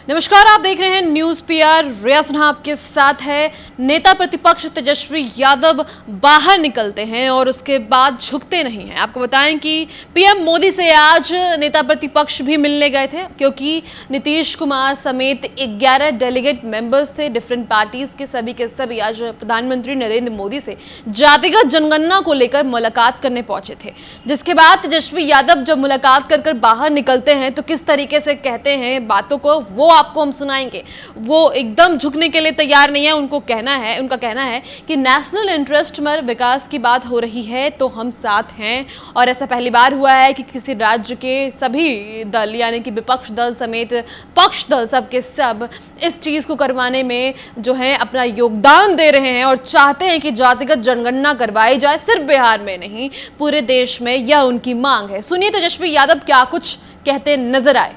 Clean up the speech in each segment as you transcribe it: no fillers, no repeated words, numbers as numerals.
नमस्कार, आप देख रहे हैं न्यूज पीआर। रिया सिन्हा आपके साथ है। नेता प्रतिपक्ष तेजस्वी यादव बाहर निकलते हैं और उसके बाद झुकते नहीं हैं। आपको बताएं कि पीएम मोदी से आज नेता प्रतिपक्ष भी मिलने गए थे, क्योंकि नीतीश कुमार समेत 11 डेलीगेट मेंबर्स थे डिफरेंट पार्टीज के सभी आज प्रधानमंत्री नरेंद्र मोदी से जातिगत जनगणना को लेकर मुलाकात करने पहुंचे थे। जिसके बाद तेजस्वी यादव जब मुलाकात कर बाहर निकलते हैं तो किस तरीके से कहते हैं बातों को, वो आपको हम सुनाएंगे। वो एकदम झुकने के लिए तैयार नहीं है। उनका कहना है कि नेशनल इंटरेस्ट में विकास की बात हो रही है तो हम साथ हैं। और ऐसा पहली बार हुआ है कि किसी राज्य के सभी दल यानी कि विपक्ष दल समेत पक्ष दल सब के सब इस चीज को करवाने में जो है अपना योगदान दे रहे हैं और चाहते हैं कि जातिगत जनगणना करवाई जाए, सिर्फ बिहार में नहीं पूरे देश में। यह उनकी मांग है। सुनिए तेजस्वी यादव क्या कुछ कहते नजर आए।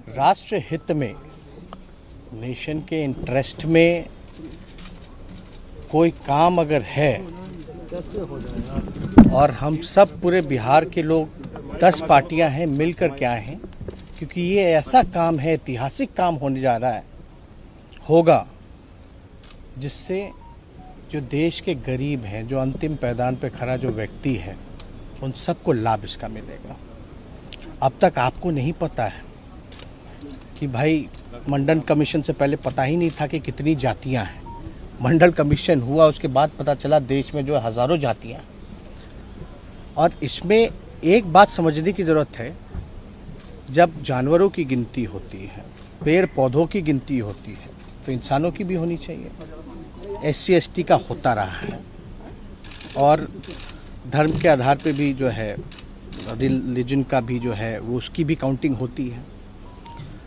राष्ट्र हित में, नेशन के इंटरेस्ट में कोई काम अगर है और हम सब पूरे बिहार के लोग 10 पार्टियां हैं मिलकर के आए हैं, क्योंकि ये ऐसा काम है, ऐतिहासिक काम होने जा रहा है, होगा जिससे जो देश के गरीब हैं, जो अंतिम पैदान पे खड़ा जो व्यक्ति है, उन सबको लाभ इसका मिलेगा। अब तक आपको नहीं पता है कि भाई मंडल कमीशन से पहले पता ही नहीं था कि कितनी जातियां हैं। मंडल कमीशन हुआ, उसके बाद पता चला देश में जो है हज़ारों जातियां। और इसमें एक बात समझने की ज़रूरत है, जब जानवरों की गिनती होती है, पेड़ पौधों की गिनती होती है, तो इंसानों की भी होनी चाहिए। SC ST का होता रहा है और धर्म के आधार पे भी जो है, रिलीजन का भी जो है वो उसकी भी काउंटिंग होती है।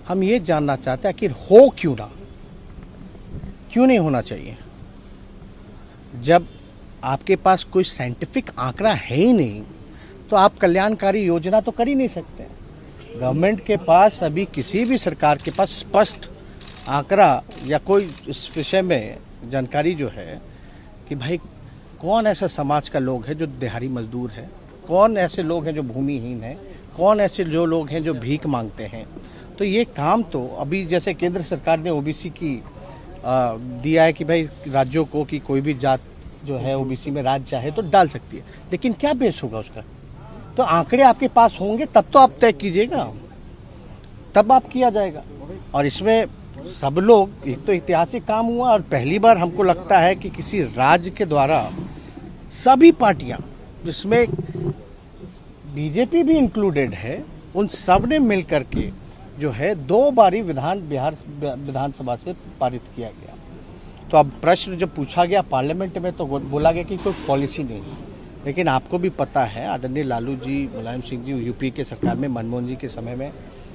हम ये जानना चाहते हैं कि हो क्यों नहीं होना चाहिए। जब आपके पास कोई साइंटिफिक आंकड़ा है ही नहीं तो आप कल्याणकारी योजना तो कर ही नहीं सकते। गवर्नमेंट के पास अभी किसी भी सरकार के पास स्पष्ट आंकड़ा या कोई इस विषय में जानकारी जो है कि भाई कौन ऐसा समाज का लोग है जो दिहाड़ी मजदूर है, कौन ऐसे लोग हैं जो भूमिहीन हैं, कौन ऐसे जो लोग हैं जो भीख मांगते हैं। तो ये काम तो अभी जैसे केंद्र सरकार ने OBC की दिया है कि भाई राज्यों को कि कोई भी जात जो है OBC में राज्य चाहे तो डाल सकती है, लेकिन क्या बेस होगा उसका? तो आंकड़े आपके पास होंगे तब तो आप तय कीजिएगा, तब आप किया जाएगा। और इसमें सब लोग, एक तो ऐतिहासिक काम हुआ और पहली बार हमको लगता है कि किसी राज्य के द्वारा सभी पार्टियां, जिसमें BJP भी इंक्लूडेड है, उन सब ने मिल करके जो है 2 बारी बिहार विधानसभा से पारित किया गया। तो अब प्रश्न जब पूछा गया पार्लियामेंट में तो बोला गया कि कोई पॉलिसी नहीं, लेकिन आपको भी पता है आदरणीय लालू जी, मुलायम सिंह जी, UP के सरकार में मनमोहन जी के समय में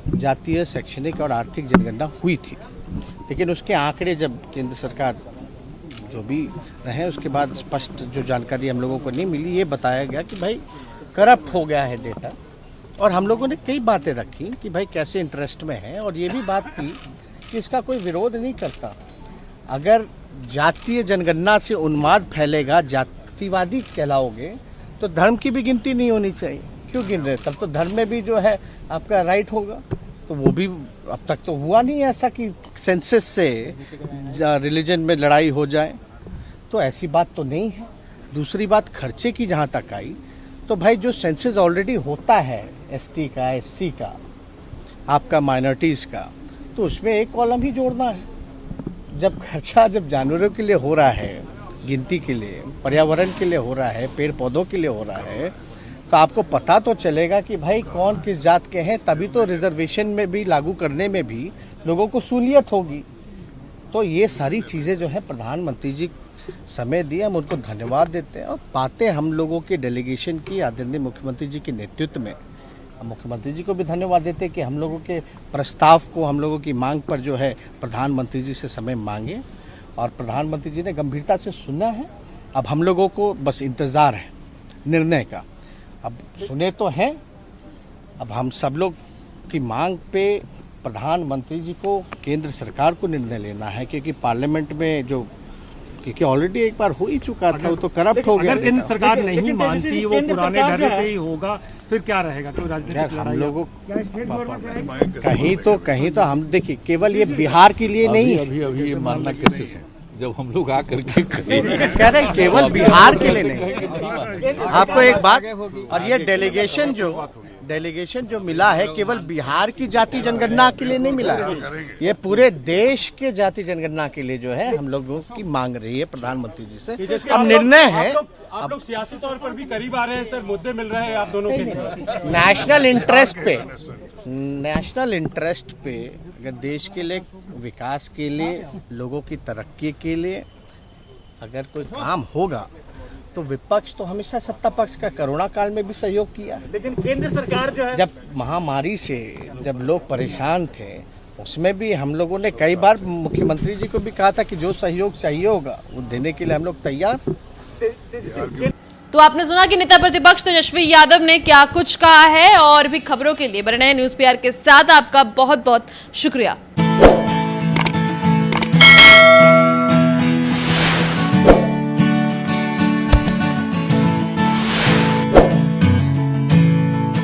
जातीय, शैक्षणिक और आर्थिक जनगणना हुई थी, लेकिन उसके आंकड़े जब केंद्र सरकार जो भी रहे उसके बाद स्पष्ट जो जानकारी हम लोगों को नहीं मिली, ये बताया गया कि भाई करप्ट हो गया है डेटा। और हम लोगों ने कई बातें रखी कि भाई कैसे इंटरेस्ट में है, और ये भी बात की कि इसका कोई विरोध नहीं करता। अगर जातीय जनगणना से उन्माद फैलेगा, जातिवादी कहलाओगे, तो धर्म की भी गिनती नहीं होनी चाहिए। क्यों गिन रहे? तब तो धर्म में भी जो है आपका राइट होगा। तो वो भी अब तक तो हुआ नहीं ऐसा कि सेंसस से रिलीजन में लड़ाई हो जाए, तो ऐसी बात तो नहीं है। दूसरी बात, खर्चे की जहाँ तक आई तो भाई जो सेंसस ऑलरेडी होता है ST का, SC का, आपका माइनॉरिटीज़ का, तो उसमें एक कॉलम ही जोड़ना है। जब खर्चा जब जानवरों के लिए हो रहा है, गिनती के लिए, पर्यावरण के लिए हो रहा है, पेड़ पौधों के लिए हो रहा है, तो आपको पता तो चलेगा कि भाई कौन किस जात के हैं, तभी तो रिजर्वेशन में भी लागू करने में भी लोगों को सहूलियत होगी। तो ये सारी चीज़ें जो है प्रधानमंत्री जी समय दिए, हम उनको धन्यवाद देते हैं। और बातें हम लोगों के डेलीगेशन की आदरणीय मुख्यमंत्री जी के नेतृत्व में, हम मुख्यमंत्री जी को भी धन्यवाद देते हैं कि हम लोगों के प्रस्ताव को, हम लोगों की मांग पर जो है प्रधानमंत्री जी से समय मांगे और प्रधानमंत्री जी ने गंभीरता से सुना है। अब हम लोगों को बस इंतज़ार है निर्णय का। अब सुने तो हैं, अब हम सब लोग की मांग पे प्रधानमंत्री जी को, केंद्र सरकार को निर्णय लेना है, क्योंकि पार्लियामेंट में जो क्योंकि ऑलरेडी एक बार हो ही चुका था, वो तो करप्ट हो गया। अगर केंद्र सरकार नहीं मानती, वो पुराने ढर्रे पे ही होगा, फिर क्या रहेगा? कोई यार राजनीतिक हम लड़ाई? लोगों कहीं तो हम देखिए, केवल ये बिहार के लिए नहीं है, अभी ये मानना कैसे है जब हम लोग आकर के कह रहे हैं केवल बिहार के लिए नहीं। आपको एक बात, और ये डेलीगेशन जो मिला है केवल बिहार की जाति जनगणना के लिए नहीं मिला है, ये पूरे देश के जाति जनगणना के लिए जो है हम लोगों की मांग रही है प्रधानमंत्री जी से। अब निर्णय है, आप लोग सियासी तौर पर भी करीब आ रहे हैं सर, मुद्दे मिल रहे हैं आप दोनों के। नेशनल इंटरेस्ट पे अगर देश के लिए, विकास के लिए, लोगों की तरक्की के लिए अगर कोई काम होगा तो विपक्ष तो हमेशा सत्ता पक्ष का कोरोना काल में भी सहयोग किया। लेकिन केंद्र सरकार जो है, जब महामारी से जब लोग परेशान थे उसमें भी हम लोगों ने कई बार मुख्यमंत्री जी को भी कहा था कि जो सहयोग चाहिए होगा वो देने के लिए हम लोग तैयार। तो आपने सुना कि नेता प्रतिपक्ष तेजस्वी यादव ने क्या कुछ कहा है। और भी खबरों के लिए बने न्यूज़ पीआर के साथ आपका बहुत बहुत शुक्रिया।